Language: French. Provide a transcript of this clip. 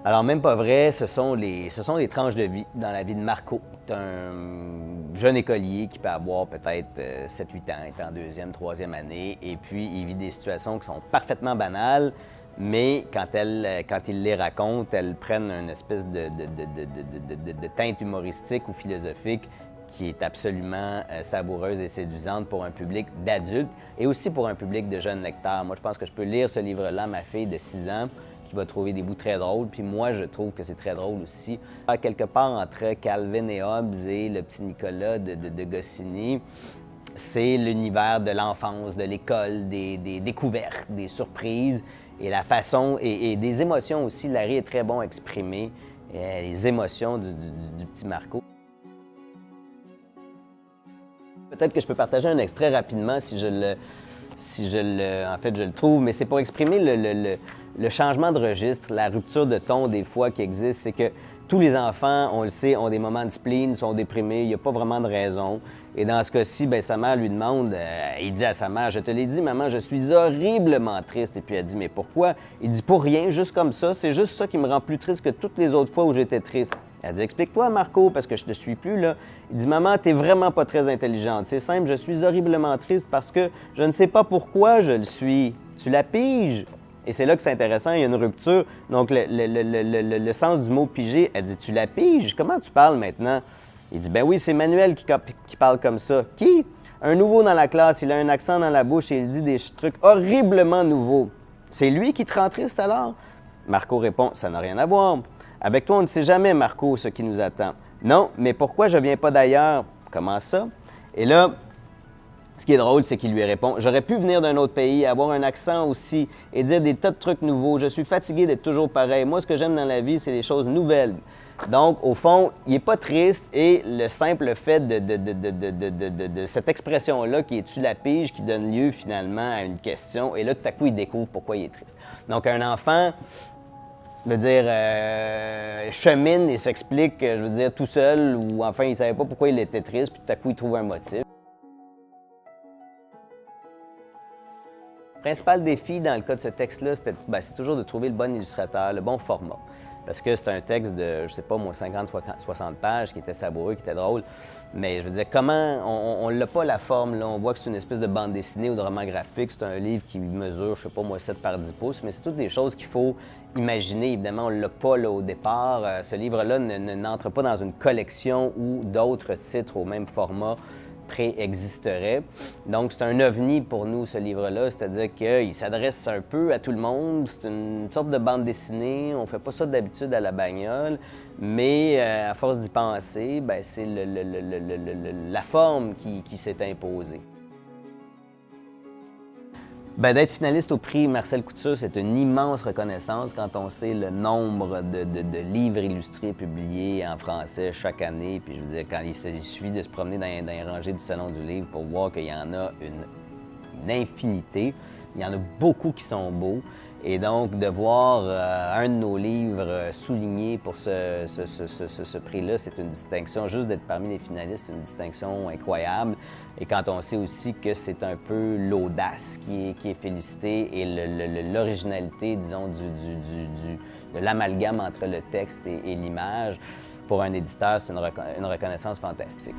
Alors, même pas vrai, ce sont des tranches de vie dans la vie de Marco. C'est un jeune écolier qui peut avoir peut-être 7-8 ans, est en deuxième, troisième année, et puis il vit des situations qui sont parfaitement banales, mais quand il les raconte, elles prennent une espèce de teinte humoristique ou philosophique qui est absolument savoureuse et séduisante pour un public d'adultes et aussi pour un public de jeunes lecteurs. Moi, je pense que je peux lire ce livre-là à ma fille de 6 ans, qui va trouver des bouts très drôles, puis moi, je trouve que c'est très drôle aussi. Quelque part entre Calvin et Hobbes et le petit Nicolas de Goscinny, c'est l'univers de l'enfance, de l'école, des découvertes, des surprises et la façon, et des émotions aussi. Larry est très bon à exprimer les émotions du petit Marco. Peut-être que je peux partager un extrait rapidement si je le trouve, mais c'est pour exprimer le changement de registre, la rupture de ton des fois qui existe. C'est que tous les enfants, on le sait, ont des moments de spleen, sont déprimés, il n'y a pas vraiment de raison. Et dans ce cas-ci, bien, sa mère lui demande, il dit à sa mère, « Je te l'ai dit, maman, je suis horriblement triste. » Et puis elle dit, « Mais pourquoi? » Il dit, « Pour rien, juste comme ça. C'est juste ça qui me rend plus triste que toutes les autres fois où j'étais triste. » Elle dit, « Explique-toi, Marco, parce que je te suis plus, là. » Il dit, « Maman, t'es vraiment pas très intelligente. C'est simple, je suis horriblement triste parce que je ne sais pas pourquoi je le suis. Tu la piges? » Et c'est là que c'est intéressant, il y a une rupture. Donc, le sens du mot « piger », elle dit, « Tu la piges? Comment tu parles maintenant? » Il dit, « Ben oui, c'est Manuel qui parle comme ça. »« Qui? » Un nouveau dans la classe, il a un accent dans la bouche et il dit des trucs horriblement nouveaux. C'est lui qui te rend triste alors? Marco répond, « Ça n'a rien à voir. Avec toi, on ne sait jamais, Marco, ce qui nous attend. »« Non, mais pourquoi je viens pas d'ailleurs? »« Comment ça? » Et là, ce qui est drôle, c'est qu'il lui répond, « J'aurais pu venir d'un autre pays, avoir un accent aussi et dire des tas de trucs nouveaux. Je suis fatigué d'être toujours pareil. Moi, ce que j'aime dans la vie, c'est les choses nouvelles. » Donc, au fond, il n'est pas triste et le simple fait de cette expression-là qui est « tu la piges » qui donne lieu finalement à une question. Et là, tout à coup, il découvre pourquoi il est triste. Donc, un enfant, je veux dire, chemine et s'explique, je veux dire, tout seul ou enfin, il ne savait pas pourquoi il était triste, puis tout à coup, il trouve un motif. Le principal défi dans le cas de ce texte-là, c'est toujours de trouver le bon illustrateur, le bon format. Parce que c'est un texte de, je sais pas moi, 50-60 pages qui était savoureux, qui était drôle. Mais je veux dire, comment, on l'a pas la forme, là. On voit que c'est une espèce de bande dessinée ou de roman graphique. C'est un livre qui mesure, je sais pas moi, 7 par 10 pouces. Mais c'est toutes des choses qu'il faut imaginer. Évidemment, on l'a pas là, au départ. Ce livre-là n'entre pas dans une collection où d'autres titres au même format préexisterait. Donc, c'est un ovni pour nous, ce livre-là, c'est-à-dire qu'il s'adresse un peu à tout le monde. C'est une sorte de bande dessinée. On fait pas ça d'habitude à la bagnole, mais à force d'y penser, ben, c'est la forme qui s'est imposée. Ben, d'être finaliste au prix Marcel Couture, c'est une immense reconnaissance quand on sait le nombre de livres illustrés publiés en français chaque année. Puis je veux dire, quand il suffit de se promener dans les rangées du Salon du Livre pour voir qu'il y en a une infinité. Il y en a beaucoup qui sont beaux. Et donc, de voir un de nos livres souligné pour ce prix-là, c'est une distinction. Juste d'être parmi les finalistes, c'est une distinction incroyable. Et quand on sait aussi que c'est un peu l'audace qui est félicitée et l'originalité, disons, de l'amalgame entre le texte et l'image, pour un éditeur, c'est une reconnaissance fantastique.